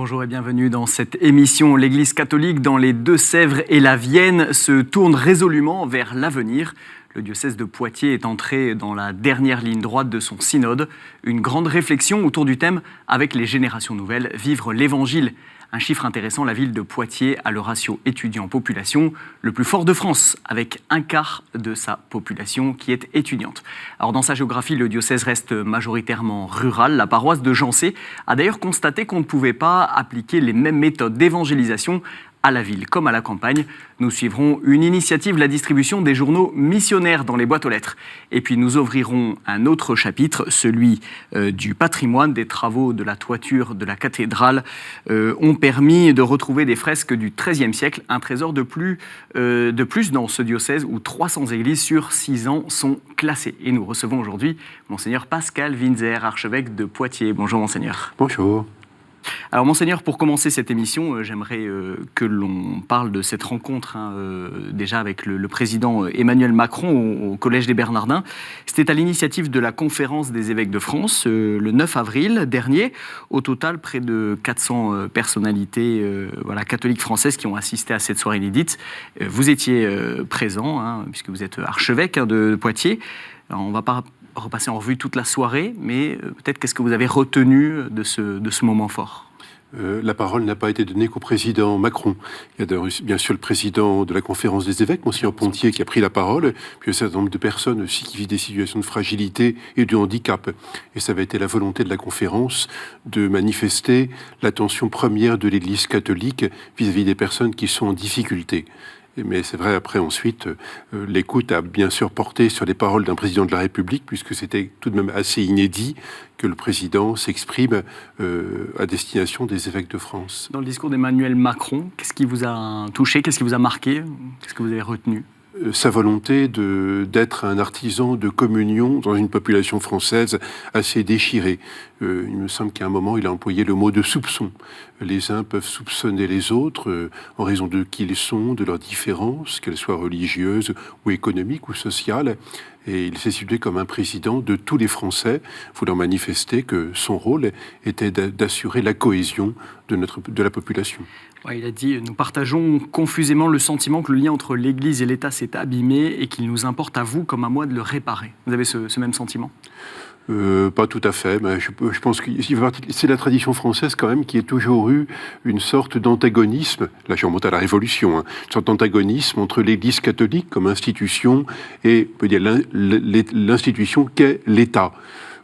Bonjour et bienvenue dans cette émission. L'Église catholique dans les Deux-Sèvres et la Vienne se tourne résolument vers l'avenir. Le diocèse de Poitiers est entré dans la dernière ligne droite de son synode. Une grande réflexion autour du thème « Avec les générations nouvelles, vivre l'Évangile ». Un chiffre intéressant, la ville de Poitiers a le ratio étudiant-population le plus fort de France, avec un quart de sa population qui est étudiante. Alors dans sa géographie, le diocèse reste majoritairement rural. La paroisse de Jeancé a d'ailleurs constaté qu'on ne pouvait pas appliquer les mêmes méthodes d'évangélisation à la ville comme à la campagne. Nous suivrons une initiative, la distribution des journaux missionnaires dans les boîtes aux lettres. Et puis nous ouvrirons un autre chapitre, celui du patrimoine. Des travaux de la toiture de la cathédrale ont permis de retrouver des fresques du XIIIe siècle, un trésor de plus dans ce diocèse où 300 églises sur 6 ans sont classées. Et nous recevons aujourd'hui Monseigneur Pascal Winzer, archevêque de Poitiers. Bonjour Monseigneur. Bonjour. Alors Monseigneur, pour commencer cette émission, j'aimerais que l'on parle de cette rencontre déjà avec le président Emmanuel Macron au Collège des Bernardins. C'était à l'initiative de la Conférence des évêques de France le 9 avril dernier. Au total, près de 400 personnalités catholiques françaises qui ont assisté à cette soirée inédite. Vous étiez présent, puisque vous êtes archevêque de Poitiers. Alors, on ne va pas repasser en revue toute la soirée, mais peut-être qu'est-ce que vous avez retenu de ce moment fort ? La parole n'a pas été donnée qu'au président Macron. Il y a d'ailleurs, bien sûr le président de la Conférence des évêques, Monseigneur Pontier, qui a pris la parole, puis un certain nombre de personnes aussi qui vivent des situations de fragilité et de handicap. Et ça avait été la volonté de la conférence de manifester l'attention première de l'Église catholique vis-à-vis des personnes qui sont en difficulté. Mais c'est vrai, après, ensuite, l'écoute a bien sûr porté sur les paroles d'un président de la République, puisque c'était tout de même assez inédit que le président s'exprime à destination des évêques de France. Dans le discours d'Emmanuel Macron, qu'est-ce qui vous a touché, qu'est-ce qui vous a marqué, qu'est-ce que vous avez retenu ? Sa volonté d'être un artisan de communion dans une population française assez déchirée. Il me semble qu'à un moment, il a employé le mot de soupçon. Les uns peuvent soupçonner les autres en raison de qui ils sont, de leurs différences, qu'elles soient religieuses ou économiques ou sociales. Et il s'est situé comme un président de tous les Français, voulant manifester que son rôle était d'assurer la cohésion de la population. Ouais, il a dit « Nous partageons confusément le sentiment que le lien entre l'Église et l'État s'est abîmé et qu'il nous importe à vous comme à moi de le réparer. » Vous avez ce même sentiment ? Pas tout à fait, mais je pense que c'est la tradition française quand même qui a toujours eu une sorte d'antagonisme, là je remonte à la Révolution, une sorte d'antagonisme entre l'Église catholique comme institution et on peut dire, l'institution qu'est l'État.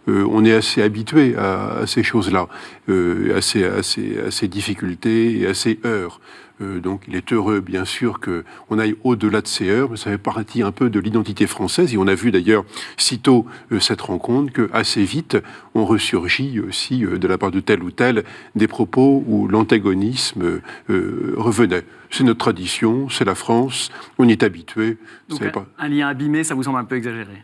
On est assez habitué à ces choses-là, à ces difficultés et à ces heurts. Donc il est heureux, bien sûr, qu'on aille au-delà de ces heures, mais ça fait partie un peu de l'identité française. Et on a vu d'ailleurs, sitôt cette rencontre, qu'assez vite, on ressurgit aussi de la part de tel ou tel des propos où l'antagonisme revenait. C'est notre tradition, c'est la France, on y est habitué. Donc un lien abîmé, ça vous semble un peu exagéré ?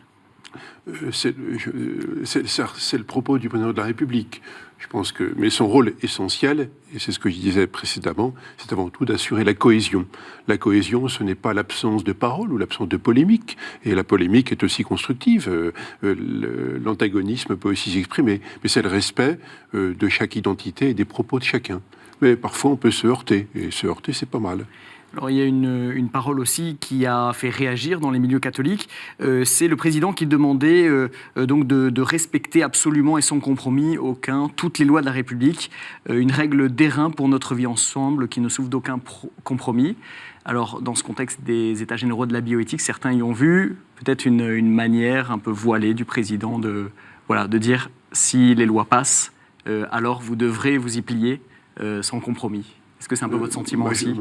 C'est le propos du président de la République. Je pense mais son rôle essentiel, et c'est ce que je disais précédemment, c'est avant tout d'assurer la cohésion. La cohésion, ce n'est pas l'absence de parole ou l'absence de polémique, et la polémique est aussi constructive. L'antagonisme peut aussi s'exprimer, mais c'est le respect de chaque identité et des propos de chacun. Mais parfois, on peut se heurter, et se heurter, c'est pas mal. Alors, il y a une parole aussi qui a fait réagir dans les milieux catholiques. C'est le président qui demandait donc de respecter absolument et sans compromis aucun toutes les lois de la République. Une règle d'airain pour notre vie ensemble qui ne souffre d'aucun compromis. Alors, dans ce contexte des États généraux de la bioéthique, certains y ont vu peut-être une manière un peu voilée du président de dire si les lois passent, alors vous devrez vous y plier sans compromis. Est-ce que c'est un peu votre sentiment aussi ?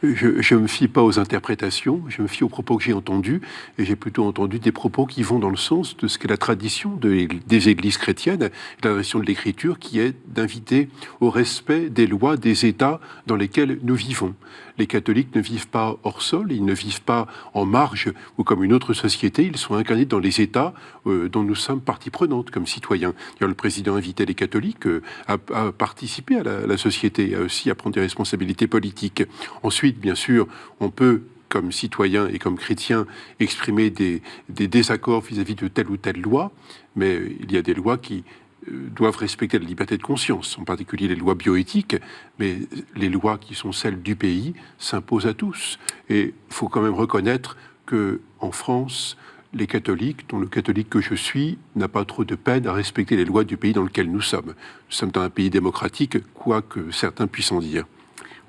Je ne me fie pas aux interprétations, je me fie aux propos que j'ai entendus, et j'ai plutôt entendu des propos qui vont dans le sens de ce qu'est la tradition des églises chrétiennes, la tradition de l'Écriture, qui est d'inviter au respect des lois des États dans lesquels nous vivons. Les catholiques ne vivent pas hors sol, ils ne vivent pas en marge ou comme une autre société, ils sont incarnés dans les États dont nous sommes partie prenante comme citoyens. Le président invitait les catholiques à participer à la société, aussi à prendre des responsabilités politiques. Ensuite, bien sûr, on peut, comme citoyen et comme chrétien, exprimer des désaccords vis-à-vis de telle ou telle loi, mais il y a des lois qui doivent respecter la liberté de conscience, en particulier les lois bioéthiques, mais les lois qui sont celles du pays s'imposent à tous. Et il faut quand même reconnaître qu'en France, les catholiques, dont le catholique que je suis, n'a pas trop de peine à respecter les lois du pays dans lequel nous sommes. Nous sommes dans un pays démocratique, quoi que certains puissent en dire.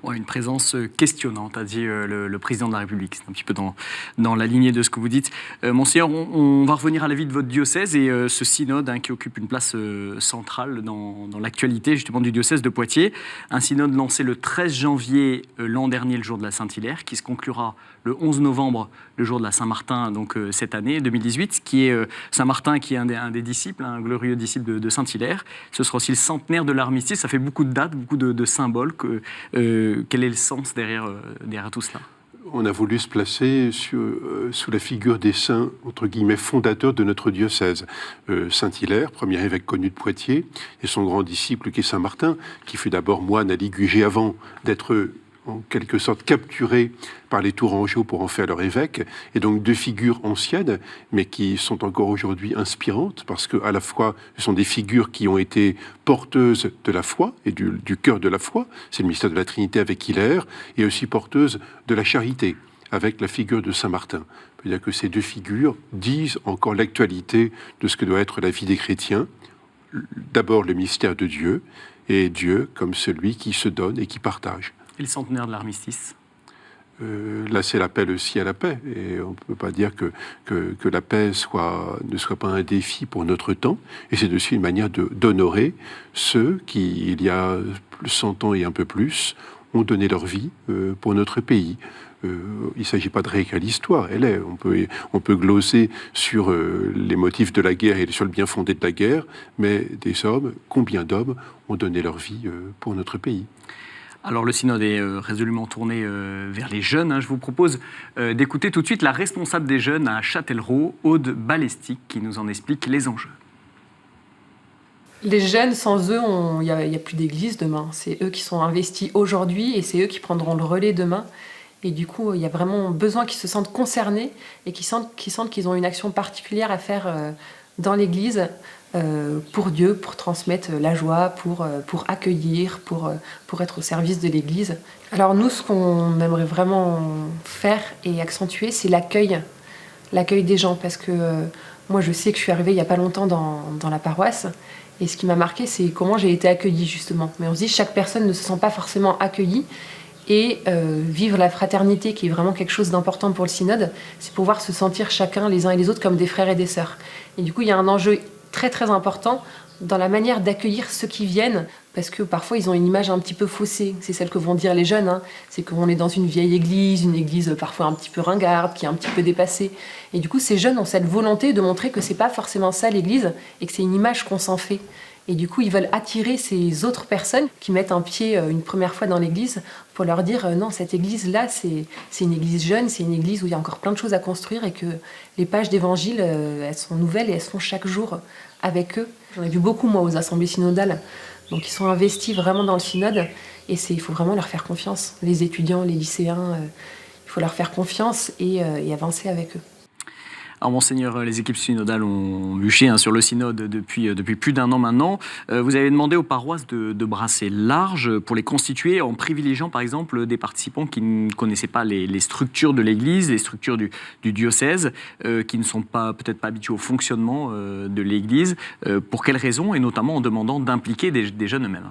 Ouais, une présence questionnante, a dit le président de la République. C'est un petit peu dans la lignée de ce que vous dites. Monseigneur, on va revenir à la vie de votre diocèse et ce synode qui occupe une place centrale dans l'actualité justement du diocèse de Poitiers. Un synode lancé le 13 janvier l'an dernier, le jour de la Saint-Hilaire, qui se conclura le 11 novembre, le jour de la Saint-Martin, donc cette année, 2018, qui est Saint-Martin, qui est un des disciples, un glorieux disciple de Saint-Hilaire. Ce sera aussi le centenaire de l'armistice. Ça fait beaucoup de dates, beaucoup de symboles. Quel est le sens derrière tout cela ? On a voulu se placer sous la figure des saints, entre guillemets, fondateurs de notre diocèse. Saint-Hilaire, premier évêque connu de Poitiers, et son grand disciple qui est Saint-Martin, qui fut d'abord moine à Ligugé avant d'être en quelque sorte capturés par les Tourangeaux pour en faire leur évêque, et donc deux figures anciennes, mais qui sont encore aujourd'hui inspirantes, parce qu'à la fois, ce sont des figures qui ont été porteuses de la foi, et du cœur de la foi, c'est le mystère de la Trinité avec Hilaire, et aussi porteuses de la charité, avec la figure de Saint-Martin. C'est-à-dire que ces deux figures disent encore l'actualité de ce que doit être la vie des chrétiens, d'abord le mystère de Dieu, et Dieu comme celui qui se donne et qui partage. Et le centenaire de l'armistice ? Là, c'est l'appel aussi à la paix. Et on ne peut pas dire que la paix ne soit pas un défi pour notre temps. Et c'est aussi une manière d'honorer ceux qui, il y a 100 ans et un peu plus, ont donné leur vie pour notre pays. Il ne s'agit pas de réécrire l'histoire, elle est. On peut gloser sur les motifs de la guerre et sur le bien fondé de la guerre, mais des hommes, combien d'hommes ont donné leur vie pour notre pays ? Alors le synode est résolument tourné vers les jeunes. Je vous propose d'écouter tout de suite la responsable des jeunes à Châtellerault, Aude Balestic, qui nous en explique les enjeux. Les jeunes, sans eux, il n'y a plus d'église demain. C'est eux qui sont investis aujourd'hui et c'est eux qui prendront le relais demain. Et du coup, il y a vraiment besoin qu'ils se sentent concernés et qu'ils sentent qu'ils ont une action particulière à faire dans l'église pour Dieu, pour transmettre la joie, pour accueillir, pour être au service de l'église. Alors nous, ce qu'on aimerait vraiment faire et accentuer, c'est l'accueil des gens. Parce que moi, je sais que je suis arrivée il n'y a pas longtemps dans la paroisse. Et ce qui m'a marqué, c'est comment j'ai été accueillie, justement. Mais on se dit, chaque personne ne se sent pas forcément accueillie. Et vivre la fraternité, qui est vraiment quelque chose d'important pour le synode, c'est pouvoir se sentir chacun, les uns et les autres, comme des frères et des sœurs. Et du coup, il y a un enjeu très très important dans la manière d'accueillir ceux qui viennent, parce que parfois ils ont une image un petit peu faussée. C'est celle que vont dire les jeunes, c'est qu'on est dans une vieille église, une église parfois un petit peu ringarde, qui est un petit peu dépassée. Et du coup, ces jeunes ont cette volonté de montrer que c'est pas forcément ça l'église, et que c'est une image qu'on s'en fait. Et du coup, ils veulent attirer ces autres personnes qui mettent un pied une première fois dans l'église pour leur dire non, cette église-là, c'est une église jeune, c'est une église où il y a encore plein de choses à construire et que les pages d'évangile, elles sont nouvelles et elles sont chaque jour avec eux. J'en ai vu beaucoup, moi, aux assemblées synodales. Donc, ils sont investis vraiment dans le synode et il faut vraiment leur faire confiance. Les étudiants, les lycéens, il faut leur faire confiance et avancer avec eux. Alors, Monseigneur, les équipes synodales ont bûché sur le synode depuis plus d'un an maintenant. Vous avez demandé aux paroisses de brasser large pour les constituer en privilégiant, par exemple, des participants qui ne connaissaient pas les structures de l'Église, les structures du diocèse, qui ne sont peut-être pas habitués au fonctionnement de l'Église. Pour quelles raisons ? Et notamment en demandant d'impliquer des jeunes eux-mêmes.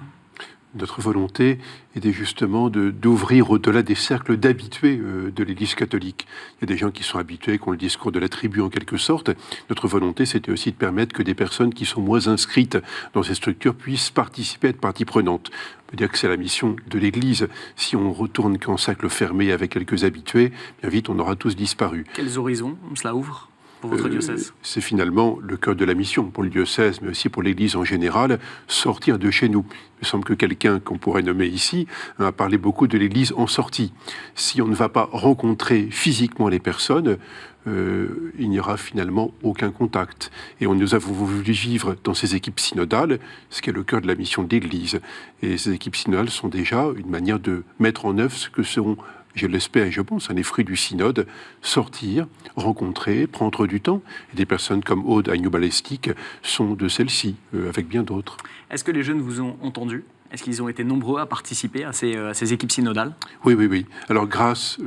Notre volonté était justement d'ouvrir au-delà des cercles d'habitués de l'Église catholique. Il y a des gens qui sont habitués, qui ont le discours de la tribu en quelque sorte. Notre volonté, c'était aussi de permettre que des personnes qui sont moins inscrites dans ces structures puissent participer, être partie prenante. On peut dire que c'est la mission de l'Église. Si on retourne qu'en cercle fermé avec quelques habitués, bien vite, on aura tous disparu. Quels horizons cela ouvre ? Pour votre diocèse ? C'est finalement le cœur de la mission pour le diocèse, mais aussi pour l'Église en général, sortir de chez nous. Il me semble que quelqu'un qu'on pourrait nommer ici a parlé beaucoup de l'Église en sortie. Si on ne va pas rencontrer physiquement les personnes, il n'y aura finalement aucun contact. Et nous avons voulu vivre dans ces équipes synodales, ce qui est le cœur de la mission de l'Église. Et ces équipes synodales sont déjà une manière de mettre en œuvre ce que seront je l'espère et je pense, les fruits du synode, sortir, rencontrer, prendre du temps. Et des personnes comme Aude Agneau-Balestic sont de celles-ci, avec bien d'autres. Est-ce que les jeunes vous ont entendu ? Est-ce qu'ils ont été nombreux à participer à ces équipes synodales ? Oui. Alors grâce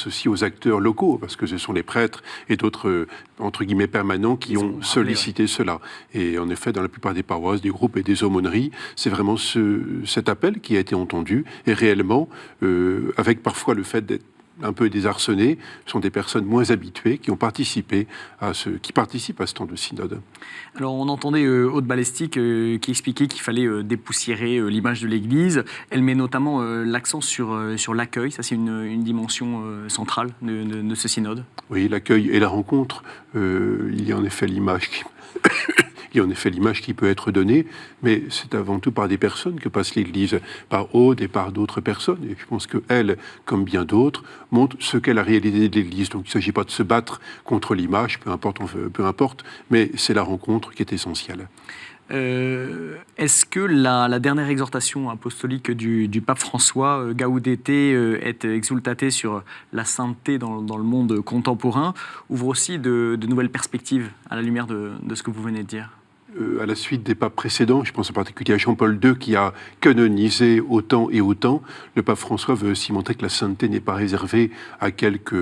aussi aux acteurs locaux, parce que ce sont les prêtres et d'autres, entre guillemets, permanents qui ont sollicité cela. Et en effet, dans la plupart des paroisses, des groupes et des aumôneries, c'est vraiment cet appel qui a été entendu. Et réellement, avec parfois le fait d'être un peu désarçonnés, sont des personnes moins habituées qui participent à ce temps de synode. Alors on entendait Aude Balestic qui expliquait qu'il fallait dépoussiérer l'image de l'Église. Elle met notamment l'accent sur l'accueil. Ça, c'est une dimension centrale de ce synode. Oui, l'accueil et la rencontre. Il y a en effet l'image qui... Il y a en effet l'image qui peut être donnée, mais c'est avant tout par des personnes que passe l'Église, par Aude et par d'autres personnes. Et je pense qu'elle, comme bien d'autres, montre ce qu'est la réalité de l'Église. Donc il ne s'agit pas de se battre contre l'image, peu importe, mais c'est la rencontre qui est essentielle. Est-ce que la dernière exhortation apostolique du pape François, Gaudete et Exsultate, sur la sainteté dans le monde contemporain, ouvre aussi de nouvelles perspectives à la lumière de ce que vous venez de dire ? À la suite des papes précédents, je pense en particulier à Jean-Paul II qui a canonisé autant et autant, le pape François veut aussi montrer que la sainteté n'est pas réservée à quelques,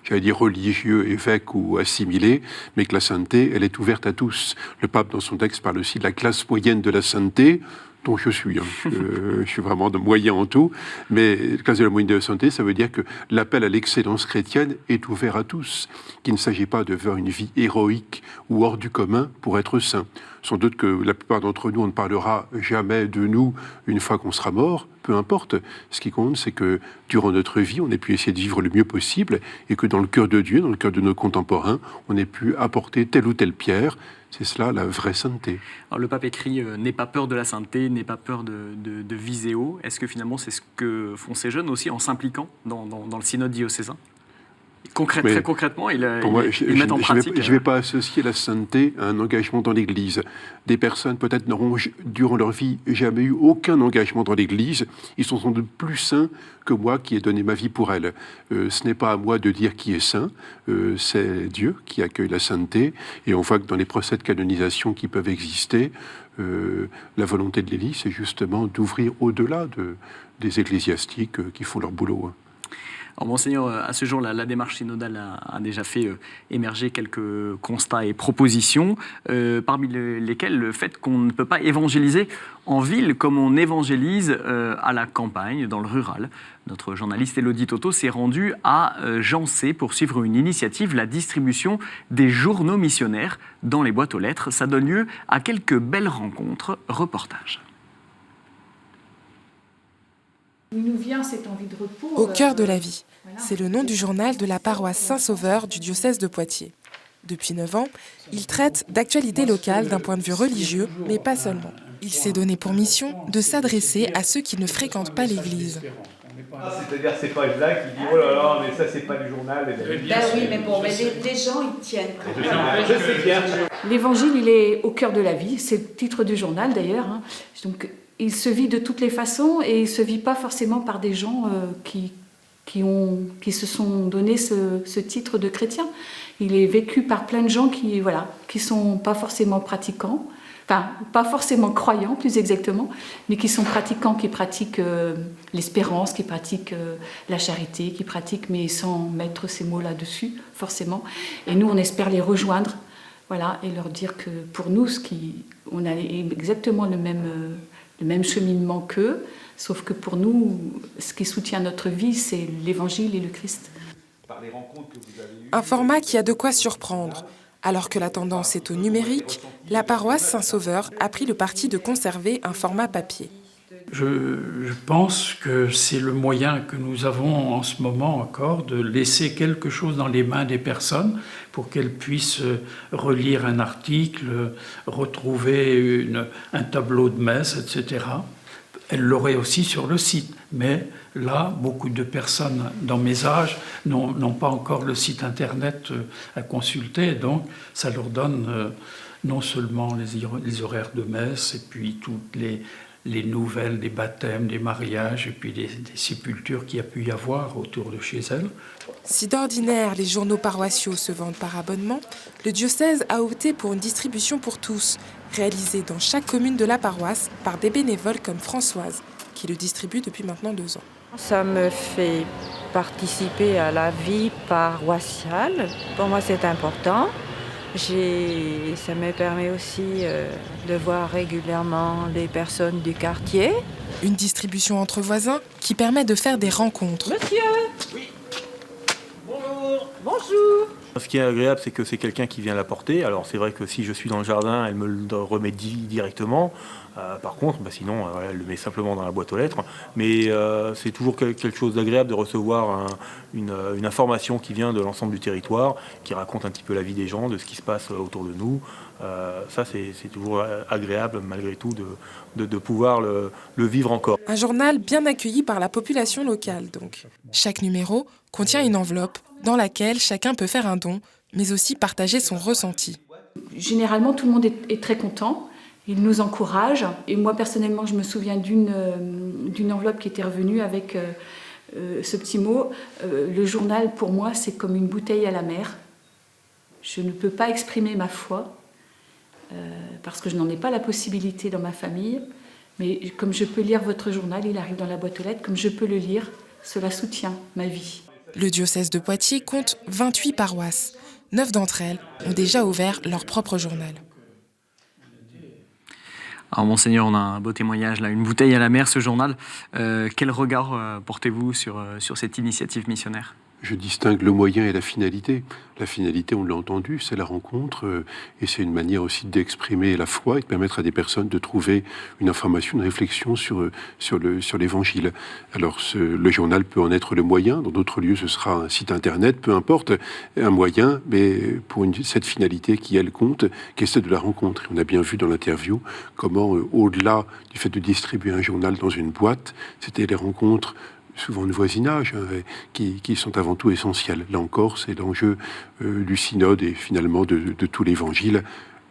religieux, évêques ou assimilés, mais que la sainteté, elle est ouverte à tous. Le pape, dans son texte, parle aussi de la classe moyenne de la sainteté, dont je suis. Je suis vraiment de moyen en tout. Mais la classe de la moyenne de la sainteté, ça veut dire que l'appel à l'excellence chrétienne est ouvert à tous, qu'il ne s'agit pas de faire une vie héroïque ou hors du commun pour être saint. Sans doute que la plupart d'entre nous, on ne parlera jamais de nous une fois qu'on sera mort, peu importe. Ce qui compte, c'est que durant notre vie, on ait pu essayer de vivre le mieux possible et que dans le cœur de Dieu, dans le cœur de nos contemporains, on ait pu apporter telle ou telle pierre. C'est cela la vraie sainteté. Alors, le pape écrit « N'aie pas peur de la sainteté, n'aie pas peur de viser haut ». Est-ce que finalement c'est ce que font ces jeunes aussi en s'impliquant dans le synode diocésain ? Très concrètement, ils mettent en pratique. Je ne vais pas associer la sainteté à un engagement dans l'Église. Des personnes peut-être n'auront durant leur vie jamais eu aucun engagement dans l'Église. Ils sont sans doute plus saints que moi qui ai donné ma vie pour elles. Ce n'est pas à moi de dire qui est saint, c'est Dieu qui accueille la sainteté. Et on voit que dans les procès de canonisation qui peuvent exister, la volonté de l'Église, c'est justement d'ouvrir au-delà des ecclésiastiques qui font leur boulot. Alors, Monseigneur, à ce jour, la démarche synodale a déjà fait émerger quelques constats et propositions, parmi lesquels le fait qu'on ne peut pas évangéliser en ville comme on évangélise à la campagne, dans le rural. Notre journaliste Élodie Toto s'est rendue à Jancé pour suivre une initiative, la distribution des journaux missionnaires dans les boîtes aux lettres. Ça donne lieu à quelques belles rencontres. Reportage. Il nous vient cette envie de repos. Au cœur de la vie, c'est le nom du journal de la paroisse Saint-Sauveur du diocèse de Poitiers. Depuis 9 ans, il traite d'actualités locales d'un point de vue religieux, mais pas seulement. Il s'est donné pour mission de s'adresser à ceux qui ne fréquentent pas l'Église. C'est-à-dire ces pages-là qui disent « Oh là là, mais ça, c'est pas du journal. » Oui, mais bon, les gens, ils tiennent. Je sais bien. L'évangile, il est au cœur de la vie. C'est le titre du journal, d'ailleurs. Donc, il se vit de toutes les façons et il ne se vit pas forcément par des gens qui se sont donné ce titre de chrétien. Il est vécu par plein de gens qui sont pas forcément pratiquants, enfin, pas forcément croyants, plus exactement, mais qui sont pratiquants, qui pratiquent l'espérance, qui pratiquent la charité, qui pratiquent, mais sans mettre ces mots là-dessus, forcément. Et nous, on espère les rejoindre, et leur dire que pour nous, on a exactement le même cheminement qu'eux, sauf que pour nous, ce qui soutient notre vie, c'est l'Évangile et le Christ. Un format qui a de quoi surprendre. Alors que la tendance est au numérique, la paroisse Saint-Sauveur a pris le parti de conserver un format papier. Je pense que c'est le moyen que nous avons en ce moment encore de laisser quelque chose dans les mains des personnes pour qu'elles puissent relire un article, retrouver un tableau de messe, etc. Elles l'auraient aussi sur le site, mais là, beaucoup de personnes dans mes âges n'ont pas encore le site internet à consulter, donc ça leur donne non seulement les horaires de messe et puis toutes les les nouvelles des baptêmes, des mariages et puis des sépultures qu'il y a pu y avoir autour de chez elle. Si d'ordinaire, les journaux paroissiaux se vendent par abonnement, le diocèse a opté pour une distribution pour tous, réalisée dans chaque commune de la paroisse par des bénévoles comme Françoise, qui le distribue depuis maintenant 2 ans. Ça me fait participer à la vie paroissiale. Pour moi, c'est important. Ça me permet aussi de voir régulièrement les personnes du quartier. Une distribution entre voisins qui permet de faire des rencontres. Monsieur! Oui. Bonjour! Bonjour! Ce qui est agréable, c'est que c'est quelqu'un qui vient la porter. Alors c'est vrai que si je suis dans le jardin, elle me le remet directement. Par contre, sinon, elle le met simplement dans la boîte aux lettres. Mais c'est toujours quelque chose d'agréable de recevoir une information qui vient de l'ensemble du territoire, qui raconte un petit peu la vie des gens, de ce qui se passe autour de nous. Ça, c'est toujours agréable, malgré tout, de pouvoir le vivre encore. Un journal bien accueilli par la population locale, donc. Chaque numéro contient une enveloppe dans laquelle chacun peut faire un don, mais aussi partager son ressenti. Généralement, tout le monde est très content. Il nous encourage. Et moi, personnellement, je me souviens d'une enveloppe qui était revenue avec ce petit mot. Le journal, pour moi, c'est comme une bouteille à la mer. Je ne peux pas exprimer ma foi parce que je n'en ai pas la possibilité dans ma famille. Mais comme je peux lire votre journal, il arrive dans la boîte aux lettres, comme je peux le lire, cela soutient ma vie. Le diocèse de Poitiers compte 28 paroisses. 9 d'entre elles ont déjà ouvert leur propre journal. Alors Monseigneur, on a un beau témoignage là, une bouteille à la mer, ce journal. Quel regard portez-vous sur cette initiative missionnaire ? Je distingue le moyen et la finalité. La finalité, on l'a entendu, c'est la rencontre et c'est une manière aussi d'exprimer la foi et de permettre à des personnes de trouver une information, une réflexion sur l'Évangile. Alors le journal peut en être le moyen, dans d'autres lieux ce sera un site internet, peu importe, un moyen, mais pour cette finalité qui elle compte, qui est celle de la rencontre. Et on a bien vu dans l'interview comment au-delà du fait de distribuer un journal dans une boîte, c'était les rencontres souvent de voisinage, qui sont avant tout essentiels. Là encore, c'est l'enjeu du synode et finalement de tout l'évangile.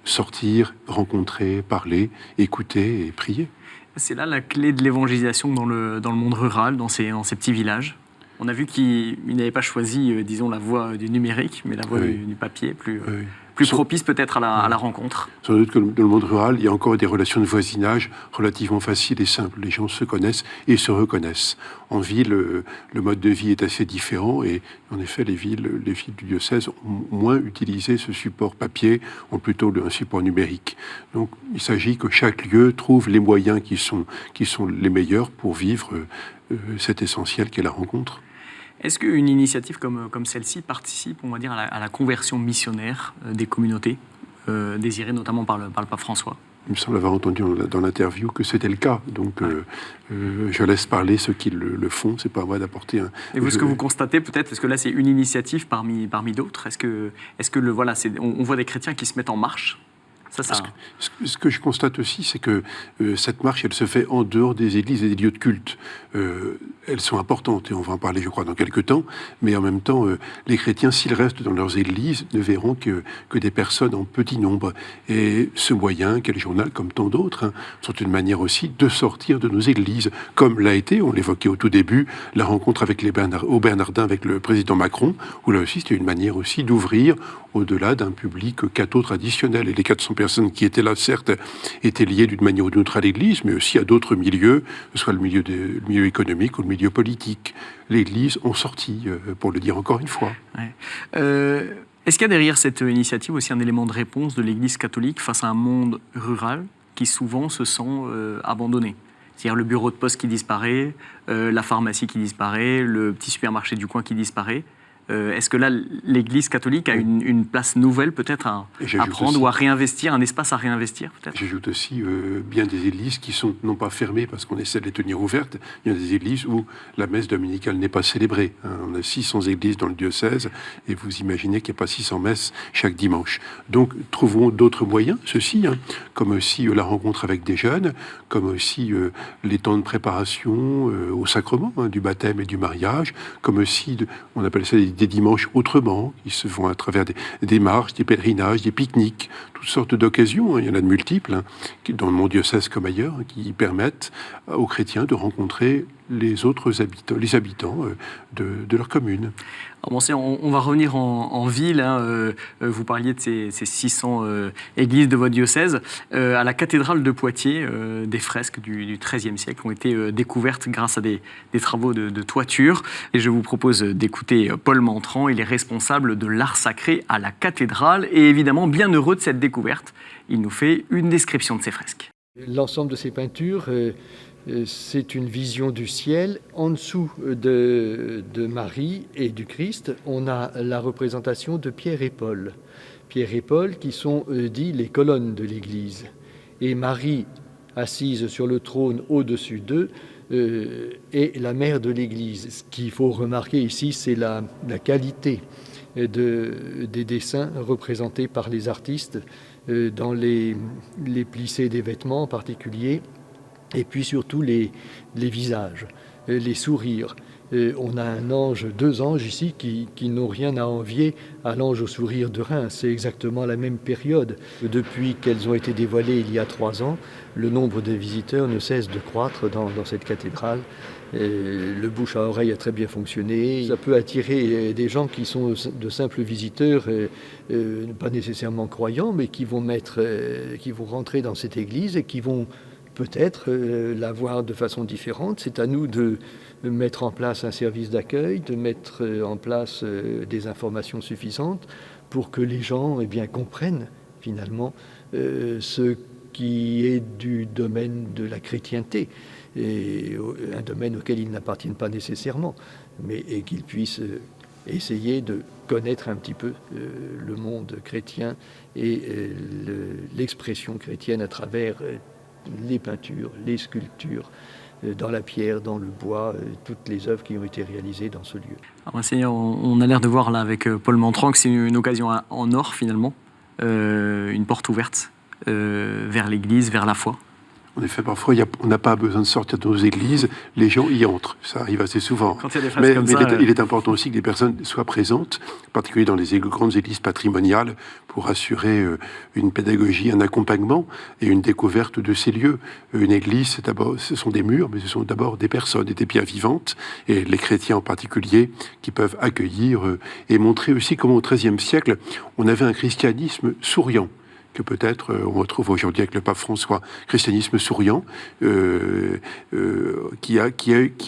Sortir, rencontrer, parler, écouter et prier. C'est là la clé de l'évangélisation dans le monde rural, dans ces petits villages. On a vu qu'il n'avait pas choisi, disons, la voie du numérique, mais la voie du papier, plus propice peut-être à la rencontre. Sans doute que dans le monde rural, il y a encore des relations de voisinage relativement faciles et simples. Les gens se connaissent et se reconnaissent. En ville, le mode de vie est assez différent et en effet, les villes du diocèse ont moins utilisé ce support papier, ont plutôt un support numérique. Donc, il s'agit que chaque lieu trouve les moyens qui sont les meilleurs pour vivre cet essentiel qu'est la rencontre. Est-ce qu'une initiative comme celle-ci participe, on va dire, à la conversion missionnaire des communautés, désirée notamment par le pape François ? Il me semble avoir entendu dans l'interview que c'était le cas. Donc, je laisse parler ceux qui le font. C'est pas à moi d'apporter un... Et vous, ce que vous constatez peut-être, est-ce que là, c'est une initiative parmi d'autres ? Est-ce que on voit des chrétiens qui se mettent en marche ? Ce que je constate aussi, c'est que cette marche, elle se fait en dehors des églises et des lieux de culte. Elles sont importantes, et on va en parler, je crois, dans quelques temps, mais en même temps, les chrétiens, s'ils restent dans leurs églises, ne verront que des personnes en petit nombre. Et ce moyen, qu'est le journal, comme tant d'autres, sont une manière aussi de sortir de nos églises, comme l'a été, on l'évoquait au tout début, la rencontre avec au Bernardin avec le président Macron, où là aussi, c'était une manière aussi d'ouvrir au-delà d'un public catho traditionnel. Et les 400 personnes qui étaient là, certes, étaient liées d'une manière ou d'une autre à l'Église, mais aussi à d'autres milieux, que ce soit le milieu économique ou le milieu politique. L'Église en sortit, pour le dire encore une fois. Ouais. Est-ce qu'il y a derrière cette initiative aussi un élément de réponse de l'Église catholique face à un monde rural qui souvent se sent abandonné ? C'est-à-dire le bureau de poste qui disparaît, la pharmacie qui disparaît, le petit supermarché du coin qui disparaît. Est-ce que là, l'Église catholique a une place nouvelle peut-être à prendre aussi, ou à réinvestir, un espace à réinvestir peut-être ? J'ajoute aussi bien des églises qui sont non pas fermées parce qu'on essaie de les tenir ouvertes, il y a des églises où la messe dominicale n'est pas célébrée. On a 600 églises dans le diocèse et vous imaginez qu'il n'y a pas 600 messes chaque dimanche. Donc trouvons d'autres moyens, ceci, comme aussi la rencontre avec des jeunes, comme aussi les temps de préparation au sacrement du baptême et du mariage, comme aussi, on appelle ça des dimanches autrement, qui se font à travers des marches, des pèlerinages, des pique-niques. toutes sortes d'occasions, il y en a de multiples, dans mon diocèse comme ailleurs, qui permettent aux chrétiens de rencontrer les habitants de leur commune. Alors, Monseigneur, on va revenir en ville. Vous parliez de ces 600 églises de votre diocèse. À la cathédrale de Poitiers, des fresques du XIIIe siècle ont été découvertes grâce à des travaux de toiture. Et je vous propose d'écouter Paul Mantran. Il est responsable de l'art sacré à la cathédrale et évidemment bien heureux de cette découverte. Il nous fait une description de ces fresques. L'ensemble de ces peintures, c'est une vision du ciel. En dessous de Marie et du Christ, on a la représentation de Pierre et Paul. Pierre et Paul qui sont dits les colonnes de l'Église. Et Marie, assise sur le trône au-dessus d'eux, est la mère de l'Église. Ce qu'il faut remarquer ici, c'est la qualité des dessins représentés par les artistes dans les plissés des vêtements en particulier, et puis surtout les visages, les sourires. On a deux anges ici qui n'ont rien à envier à l'ange au sourire de Reims. C'est exactement la même période. Depuis qu'elles ont été dévoilées il y a 3 ans, le nombre de visiteurs ne cesse de croître dans cette cathédrale. Le bouche à oreille a très bien fonctionné. Ça peut attirer des gens qui sont de simples visiteurs, pas nécessairement croyants, mais qui vont rentrer dans cette église et qui vont peut-être la voir de façon différente. C'est à nous de mettre en place un service d'accueil, de mettre en place des informations suffisantes pour que les gens comprennent finalement ce qui est du domaine de la chrétienté, et un domaine auquel ils n'appartiennent pas nécessairement, et qu'ils puissent essayer de connaître un petit peu le monde chrétien et l'expression chrétienne à travers les peintures, les sculptures, dans la pierre, dans le bois, toutes les œuvres qui ont été réalisées dans ce lieu. Alors, Seigneur, on a l'air de voir là avec Paul Mantran que c'est une occasion en or finalement, une porte ouverte vers l'Église, vers la foi. En effet, parfois, on n'a pas besoin de sortir de nos églises, les gens y entrent. Ça arrive assez souvent. Quand il y a des phrases comme ça, il est important aussi que les personnes soient présentes, en particulier dans les grandes églises patrimoniales, pour assurer une pédagogie, un accompagnement et une découverte de ces lieux. Une église, ce sont des murs, mais ce sont d'abord des personnes, des pierres vivantes, et les chrétiens en particulier, qui peuvent accueillir et montrer aussi comment au XIIIe siècle, on avait un christianisme souriant, que peut-être on retrouve aujourd'hui avec le pape François, christianisme souriant, qui a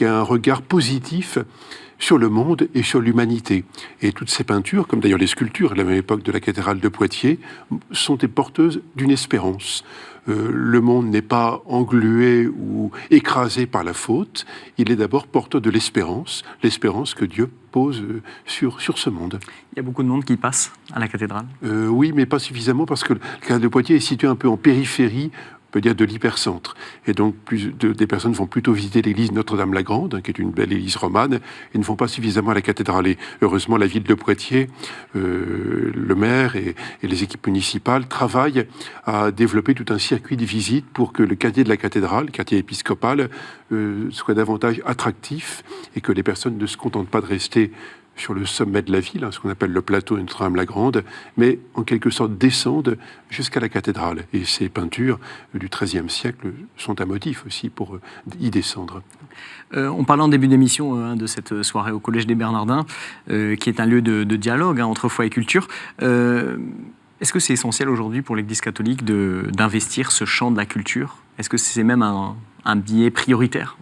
un regard positif sur le monde et sur l'humanité. Et toutes ces peintures, comme d'ailleurs les sculptures à la même époque de la cathédrale de Poitiers, sont des porteuses d'une espérance. Le monde n'est pas englué ou écrasé par la faute, il est d'abord porteur de l'espérance que Dieu pose sur ce monde. Il y a beaucoup de monde qui passe à la cathédrale. Oui, mais pas suffisamment, parce que la cathédrale de Poitiers est située un peu en périphérie, on peut dire, de l'hypercentre. Et donc, des personnes vont plutôt visiter l'église Notre-Dame-la-Grande, qui est une belle église romane, et ne vont pas suffisamment à la cathédrale. Et heureusement, la ville de Poitiers, le maire et les équipes municipales travaillent à développer tout un circuit de visites pour que le quartier de la cathédrale, le quartier épiscopal, soit davantage attractif, et que les personnes ne se contentent pas de rester sur le sommet de la ville, ce qu'on appelle le plateau de Notre-Dame-la-Grande, mais en quelque sorte descendent jusqu'à la cathédrale. Et ces peintures du XIIIe siècle sont un motif aussi pour y descendre. On parlait en début d'émission de cette soirée au Collège des Bernardins, qui est un lieu de dialogue entre foi et culture. Est-ce que c'est essentiel aujourd'hui pour l'Église catholique d'investir ce champ de la culture ? Est-ce que c'est même un biais prioritaire ?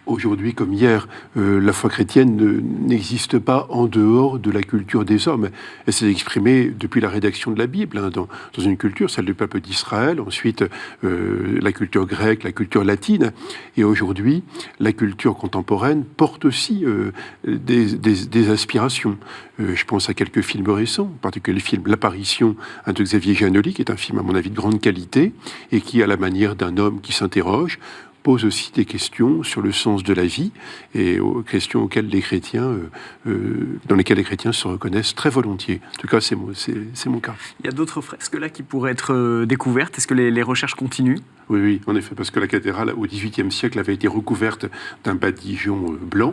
Aujourd'hui, comme hier, la foi chrétienne n'existe pas en dehors de la culture des hommes. Elle s'est exprimée depuis la rédaction de la Bible, dans une culture, celle du peuple d'Israël, ensuite la culture grecque, la culture latine, et aujourd'hui, la culture contemporaine porte aussi des aspirations. Je pense à quelques films récents, en particulier le film L'Apparition de Xavier Giannoli, qui est un film, à mon avis, de grande qualité, et qui, à la manière d'un homme qui s'interroge, pose aussi des questions sur le sens de la vie et aux questions auxquelles les chrétiens, dans lesquelles les chrétiens se reconnaissent très volontiers. En tout cas, c'est mon cas. Il y a d'autres fresques là qui pourraient être découvertes. Est-ce que les recherches continuent ? Oui, en effet, parce que la cathédrale, au XVIIIe siècle, avait été recouverte d'un badigeon blanc,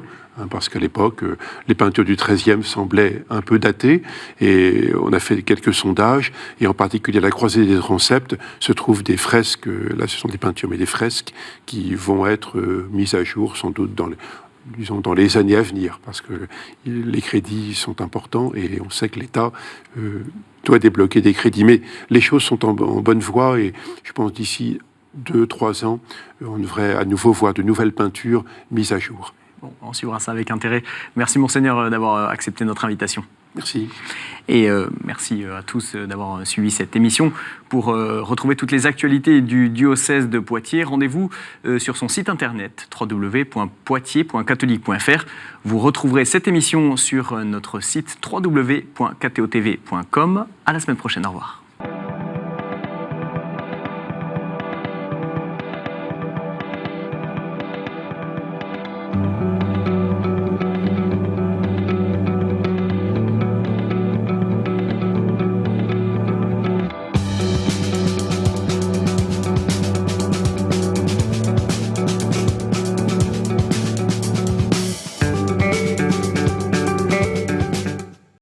parce qu'à l'époque, les peintures du XIIIe semblaient un peu datées, et on a fait quelques sondages, et en particulier à la croisée des transepts se trouvent des fresques, là ce sont des peintures, mais des fresques qui vont être mises à jour sans doute dans les années à venir, parce que les crédits sont importants, et on sait que l'État doit débloquer des crédits. Mais les choses sont en bonne voie, et je pense d'ici 2-3 ans, on devrait à nouveau voir de nouvelles peintures mises à jour. Bon, on suivra ça avec intérêt. Merci Monseigneur d'avoir accepté notre invitation. Merci. Et merci à tous d'avoir suivi cette émission. Pour retrouver toutes les actualités du diocèse de Poitiers, rendez-vous sur son site internet www.poitiers.catholique.fr. Vous retrouverez cette émission sur notre site www.ktotv.com. À la semaine prochaine. Au revoir.